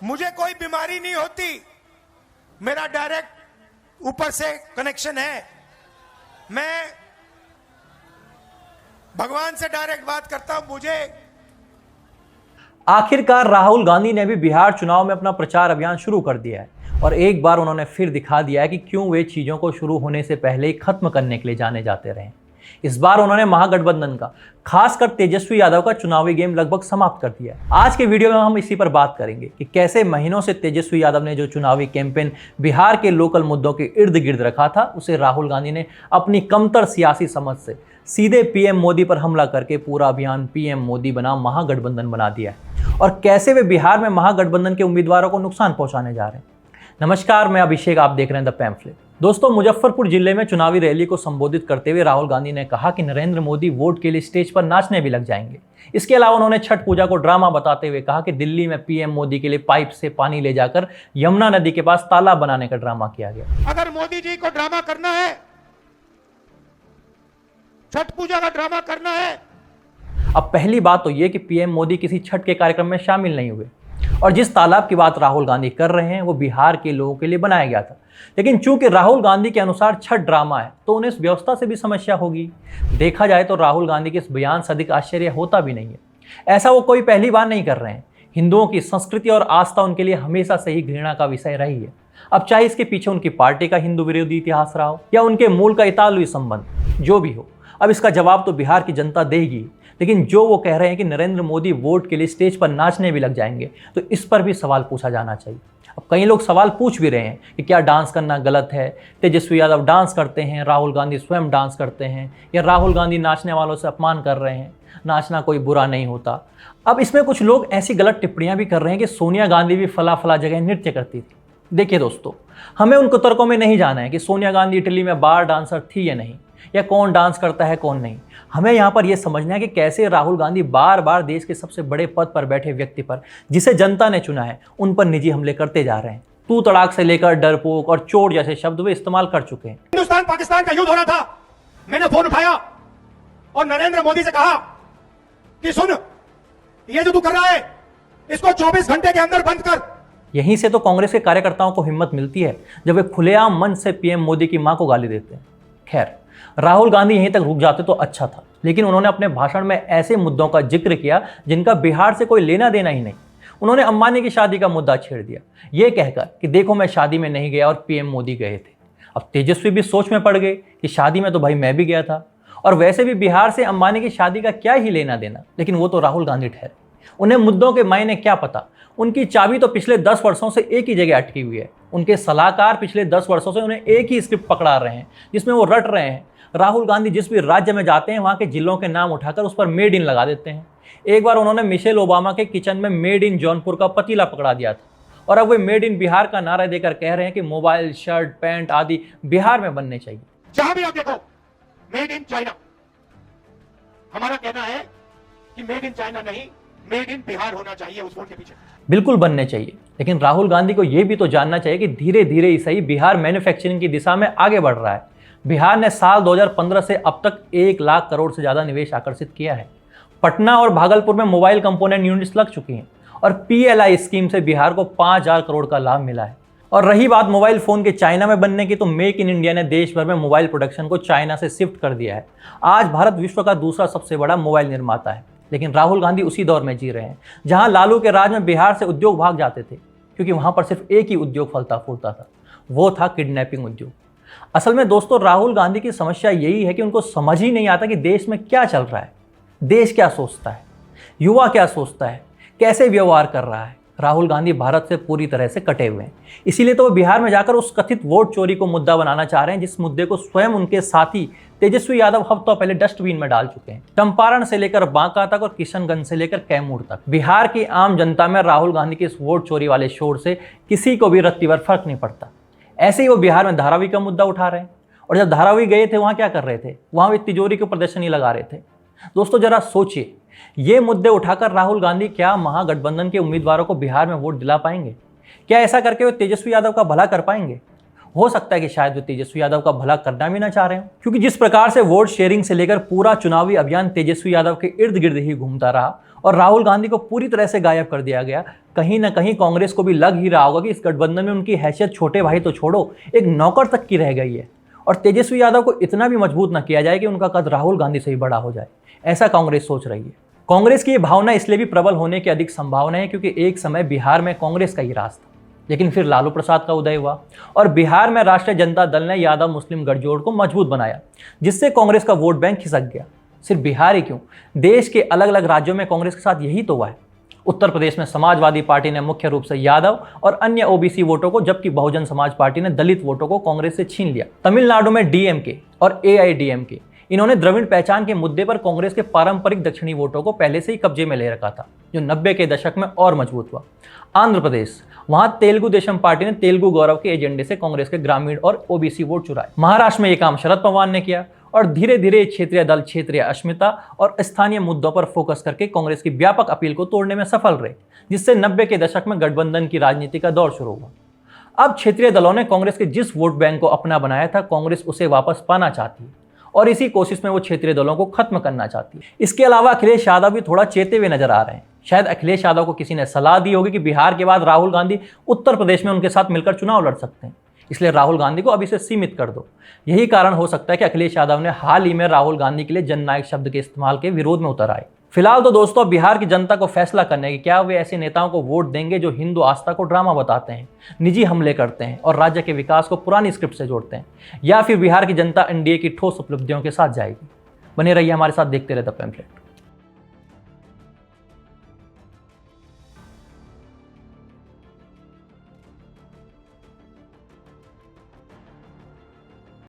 मुझे कोई बीमारी नहीं होती, मेरा डायरेक्ट ऊपर से कनेक्शन है। मैं भगवान से डायरेक्ट बात करता हूं। मुझे आखिरकार राहुल गांधी ने भी बिहार चुनाव में अपना प्रचार अभियान शुरू कर दिया है और एक बार उन्होंने फिर दिखा दिया है कि क्यों वे चीजों को शुरू होने से पहले ही खत्म करने के लिए जाने जाते रहे। इस बार उन्होंने महागठबंधन का, खासकर तेजस्वी यादव का चुनावी गेम लगभग समाप्त कर दिया है। आज के वीडियो में हम इसी पर बात करेंगे कि कैसे महीनों से तेजस्वी यादव ने जो चुनावी कैंपेन बिहार के लोकल मुद्दों के इर्द गिर्द रखा था, उसे राहुल गांधी ने अपनी कमतर सियासी समझ से सीधे पीएम मोदी पर हमला करके पूरा अभियान पीएम मोदी बनाम महागठबंधन बना दिया है और कैसे वे बिहार में महागठबंधन के उम्मीदवारों को नुकसान पहुंचाने जा रहे हैं। नमस्कार, मैं अभिषेक, आप देख रहे हैं द पैम्फलेट। दोस्तों, मुजफ्फरपुर जिले में चुनावी रैली को संबोधित करते हुए राहुल गांधी ने कहा कि नरेंद्र मोदी वोट के लिए स्टेज पर नाचने भी लग जाएंगे। इसके अलावा उन्होंने छठ पूजा को ड्रामा बताते हुए कहा कि दिल्ली में पीएम मोदी के लिए पाइप से पानी ले जाकर यमुना नदी के पास तालाब बनाने का ड्रामा किया गया। अगर मोदी जी को ड्रामा करना है, छठ पूजा का ड्रामा करना है। अब पहली बात तो ये कि पीएम मोदी किसी छठ के कार्यक्रम में शामिल नहीं हुए और जिस तालाब की बात राहुल गांधी कर रहे हैं वो बिहार के लोगों के लिए बनाया गया था। लेकिन चूंकि राहुल गांधी के अनुसार छठ ड्रामा है तो उन्हें इस व्यवस्था से भी समस्या होगी। देखा जाए तो राहुल गांधी के इस बयान से अधिक आश्चर्य होता भी नहीं है। ऐसा वो कोई पहली बार नहीं कर रहे हैं। हिंदुओं की संस्कृति और आस्था उनके लिए हमेशा से ही घृणा का विषय रही है। अब चाहे इसके पीछे उनकी पार्टी का हिंदू विरोधी इतिहास रहा हो या उनके मूल का इतालवी संबंध, जो भी हो, अब इसका जवाब तो बिहार की जनता देगी। लेकिन जो वो कह रहे हैं कि नरेंद्र मोदी वोट के लिए स्टेज पर नाचने भी लग जाएंगे, तो इस पर भी सवाल पूछा जाना चाहिए। अब कई लोग सवाल पूछ भी रहे हैं कि क्या डांस करना गलत है? तेजस्वी यादव डांस करते हैं, राहुल गांधी स्वयं डांस करते हैं, या राहुल गांधी नाचने वालों से अपमान कर रहे हैं, नाचना कोई बुरा नहीं होता। अब इसमें कुछ लोग ऐसी गलत टिप्पणियां भी कर रहे हैं कि सोनिया गांधी भी फला फला जगह नृत्य करती थी। देखिए दोस्तों, हमें उन तर्कों में नहीं जाना है कि सोनिया गांधी इटली में बार डांसर थी या नहीं, या कौन डांस करता है कौन नहीं। हमें यहाँ पर यह समझना है कि कैसे राहुल गांधी बार बार देश के सबसे बड़े पद पर बैठे व्यक्ति पर, जिसे जनता ने चुना है, उन पर निजी हमले करते जा रहे हैं। तू तड़ाक से लेकर डरपोक और चोर जैसे शब्द वे इस्तेमाल कर चुके हैं। हिंदुस्तान पाकिस्तान का युद्ध हो रहा था, मैंने फोन उठाया और नरेंद्र मोदी से कहा कि सुन, ये जो तू कर रहा है इसको 24 घंटे के अंदर बंद कर। यहीं से तो कांग्रेस के कार्यकर्ताओं को हिम्मत मिलती है जब वे खुलेआम मंच से पीएम मोदी की मां को गाली देते हैं। खैर, राहुल गांधी यहीं तक रुक जाते तो अच्छा था, लेकिन उन्होंने अपने भाषण में ऐसे मुद्दों का जिक्र किया जिनका बिहार से कोई लेना देना ही नहीं। उन्होंने अंबानी की शादी का मुद्दा छेड़ दिया, ये कहकर कि देखो मैं शादी में नहीं गया और पीएम मोदी गए थे। अब तेजस्वी भी सोच में पड़ गए कि शादी में तो भाई मैं भी गया था, और वैसे भी बिहार से अंबानी की शादी का क्या ही लेना देना। लेकिन वो तो राहुल गांधी ठहरे, उन्हें मुद्दों के मायने क्या पता। उनकी चाबी तो पिछले 10 वर्षों से एक ही जगह अटकी हुई है। उनके सलाहकार पिछले 10 वर्षों से उन्हें एक ही स्क्रिप्ट पकड़ा रहे हैं जिसमें वो रट रहे हैं। राहुल गांधी जिस भी राज्य में जाते हैं वहां के जिलों के नाम उठाकर उस पर मेड इन लगा देते हैं। एक बार उन्होंने मिशेल ओबामा के किचन में मेड इन जौनपुर का पतीला पकड़ा दिया था, और अब वे मेड इन बिहार का नारा देकर कह रहे हैं कि मोबाइल, शर्ट, पैंट आदि बिहार में बनने चाहिए। जहां भी आप देखो मेड इन चाइना। हमारा कहना है कि मेड इन चाइना नहीं, मेड इन बिहार होना चाहिए उस वोट के पीछे। बिल्कुल बनने चाहिए, लेकिन राहुल गांधी को यह भी तो जानना चाहिए कि धीरे धीरे ही सही बिहार मैन्युफैक्चरिंग की दिशा में आगे बढ़ रहा है। बिहार ने साल 2015 से अब तक 1 लाख करोड़ से ज्यादा निवेश आकर्षित किया है। पटना और भागलपुर में मोबाइल कंपोनेंट यूनिट्स लग चुकी हैं और पीएलआई स्कीम से बिहार को 5000 करोड़ का लाभ मिला है। और रही बात मोबाइल फोन के चाइना में बनने की, तो मेक इन इंडिया ने देश भर में मोबाइल प्रोडक्शन को चाइना से शिफ्ट कर दिया है। आज भारत विश्व का दूसरा सबसे बड़ा मोबाइल निर्माता है। लेकिन राहुल गांधी उसी दौर में जी रहे हैं जहां लालू के राज में बिहार से उद्योग भाग जाते थे, क्योंकि वहां पर सिर्फ एक ही उद्योग फलता फूलता था, वो था किडनैपिंग उद्योग। असल में दोस्तों, राहुल गांधी की समस्या यही है कि उनको समझ ही नहीं आता कि देश में क्या चल रहा है, देश क्या सोचता है, युवा क्या सोचता है, कैसे व्यवहार कर रहा है। राहुल गांधी भारत से पूरी तरह से कटे हुए हैं। इसीलिए तो वो बिहार में जाकर उस कथित वोट चोरी को मुद्दा बनाना चाह रहे हैं, जिस मुद्दे को स्वयं उनके साथी तेजस्वी यादव हफ्तों पहले डस्टबिन में डाल चुके हैं। चंपारण से लेकर बांका तक और किशनगंज से लेकर कैमूर तक बिहार की आम जनता में राहुल गांधी के इस वोट चोरी वाले शोर से किसी को भी रत्ती भर फर्क नहीं पड़ता। ऐसे ही वो बिहार में धारावी का मुद्दा उठा रहे हैं, और जब धारावी गए थे वहां क्या कर रहे थे? वहां वे तिजोरी के प्रदर्शनी लगा रहे थे। दोस्तों, जरा सोचिए, ये मुद्दे उठाकर राहुल गांधी क्या महागठबंधन के उम्मीदवारों को बिहार में वोट दिला पाएंगे? क्या ऐसा करके वे तेजस्वी यादव का भला कर पाएंगे? हो सकता है कि शायद वे तेजस्वी यादव का भला करना भी ना चाह रहे हो, क्योंकि जिस प्रकार से वोट शेयरिंग से लेकर पूरा चुनावी अभियान तेजस्वी यादव के इर्द गिर्द ही घूमता रहा और राहुल गांधी को पूरी तरह से गायब कर दिया गया, कहीं ना कहीं कांग्रेस को भी लग ही रहा होगा कि इस गठबंधन में उनकी हैसियत छोटे भाई तो छोड़ो, एक नौकर तक की रह गई है और तेजस्वी यादव को इतना भी मजबूत न किया जाए कि उनका कद राहुल गांधी से ही बड़ा हो जाए, ऐसा कांग्रेस सोच रही है। कांग्रेस की ये भावना इसलिए भी प्रबल होने की अधिक संभावना है क्योंकि एक समय बिहार में कांग्रेस का ही राज था, लेकिन फिर लालू प्रसाद का उदय हुआ और बिहार में राष्ट्रीय जनता दल ने यादव मुस्लिम गठजोड़ को मजबूत बनाया, जिससे कांग्रेस का वोट बैंक खिसक गया। सिर्फ बिहार ही क्यों, देश के अलग अलग राज्यों में कांग्रेस के साथ यही तो हुआ है। उत्तर प्रदेश में समाजवादी पार्टी ने मुख्य रूप से यादव और अन्य ओबीसी वोटों को, जबकि बहुजन समाज पार्टी ने दलित वोटों को कांग्रेस से छीन लिया। तमिलनाडु में डीएमके और एआईडीएमके, इन्होंने द्रविड़ पहचान के मुद्दे पर कांग्रेस के पारंपरिक दक्षिणी वोटों को पहले से ही कब्जे में ले रखा था, जो 90 के दशक में और मजबूत हुआ। आंध्र प्रदेश, वहां तेलुगु देशम पार्टी ने तेलुगु गौरव के एजेंडे से कांग्रेस के ग्रामीण और ओबीसी वोट चुराए। महाराष्ट्र में यह काम शरद पवार ने किया और धीरे धीरे क्षेत्रीय दल क्षेत्रीय अस्मिता और स्थानीय मुद्दों पर फोकस करके कांग्रेस की व्यापक अपील को तोड़ने में सफल रहे, जिससे 90 के दशक में गठबंधन की राजनीति का दौर शुरू हुआ। अब क्षेत्रीय दलों ने कांग्रेस के जिस वोट बैंक को अपना बनाया था, कांग्रेस उसे वापस पाना चाहती है और इसी कोशिश में वो क्षेत्रीय दलों को खत्म करना चाहती है। इसके अलावा अखिलेश यादव भी थोड़ा चेते हुए नजर आ रहे हैं। शायद अखिलेश यादव को किसी ने सलाह दी होगी कि बिहार के बाद राहुल गांधी उत्तर प्रदेश में उनके साथ मिलकर चुनाव लड़ सकते हैं, इसलिए राहुल गांधी को अभी से सीमित कर दो। यही कारण हो सकता है कि अखिलेश यादव ने हाल ही में राहुल गांधी के लिए जननायक शब्द के इस्तेमाल के विरोध में उतर आए। फिलहाल तो दोस्तों, बिहार की जनता को फैसला करने की क्या वे ऐसे नेताओं को वोट देंगे जो हिंदू आस्था को ड्रामा बताते हैं, निजी हमले करते हैं और राज्य के विकास को पुरानी स्क्रिप्ट से जोड़ते हैं, या फिर बिहार की जनता एनडीए की ठोस उपलब्धियों के साथ जाएगी। बने रहिए हमारे साथ, देखते रहे द पैम्फलेट।